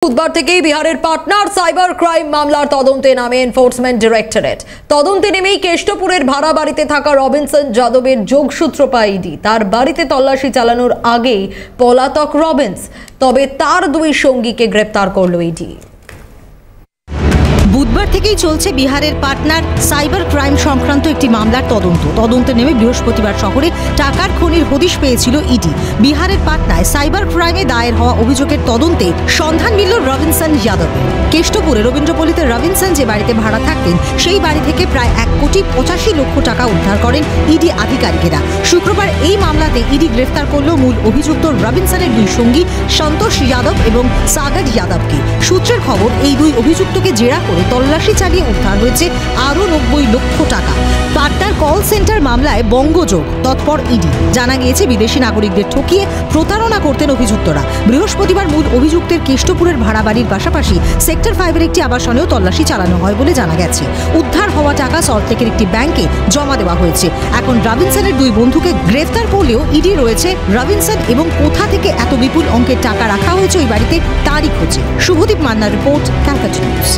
বুধবার থেকেই বিহারের পাটনার সাইবার ক্রাইম মামলার তদন্তে নামে এনফোর্সমেন্ট ডিরেক্টরেট। তদন্তে নেমেই কেষ্টপুরের ভাড়া বাড়িতে থাকা রবিনসন যাদবের যোগসূত্র পায় ইডি। তার বাড়িতে তল্লাশি চালানোর আগেই পলাতক রবিনস, তবে তার দুই সঙ্গীকে গ্রেপ্তার করল ইডি। বুধবার থেকেই চলছে বিহারের পাটনার সাইবার ক্রাইম সংক্রান্ত একটি মামলার তদন্তে নেমে বৃহস্পতিবার শহরে টাকার খনির হদিশ পেয়েছিল ইডি। বিহারের পাটনায় সাইবার ক্রাইমে দায়ের হওয়া অভিযোগের তদন্তে সন্ধান মিলল রবিনসন যাদব। কেষ্টপুরে রবীন্দ্রপল্লিতে রবিনসন যে বাড়িতে ভাড়া থাকতেন সেই বাড়ি থেকে প্রায় 1,85,00,000 টাকা উদ্ধার করেন ইডি আধিকারিকেরা। শুক্রবার এই মামলাতে ইডি গ্রেফতার করল মূল অভিযুক্ত রবিনসনের দুই সঙ্গী সন্তোষ যাদব এবং সাগর যাদবকে। সূত্রের খবর, এই দুই অভিযুক্তকে জেরা করে তল্লাশি চালিয়ে উদ্ধার হয়েছে আরও 90 লক্ষ টাকা। পাটনার কল সেন্টার মামলায় বঙ্গযোগ তৎপর ইডি। জানা গিয়েছে, বিদেশি নাগরিকদের ঠকিয়ে প্রতারণা করতেন অভিযুক্তরা। বৃহস্পতিবার মূল অভিযুক্তের কেষ্টপুরের ভাড়া বাড়ির পাশাপাশি সেক্টর 5-এর একটি আবাসনেও তল্লাশি চালানো হয় বলে জানা গেছে। উদ্ধার হওয়া টাকা সল্টলেকের একটি ব্যাংকে জমা দেওয়া হয়েছে। এখন রবিনসনের দুই বন্ধুকে গ্রেফতার করলেও ইডি রয়েছে রবিনসন এবং কোথা থেকে এত বিপুল অঙ্কের টাকা রাখা হয়েছে ওই বাড়িতে তারই খোঁজে। শুভদীপ মান্নার রিপোর্ট, ক্যালকাটা নিউজ।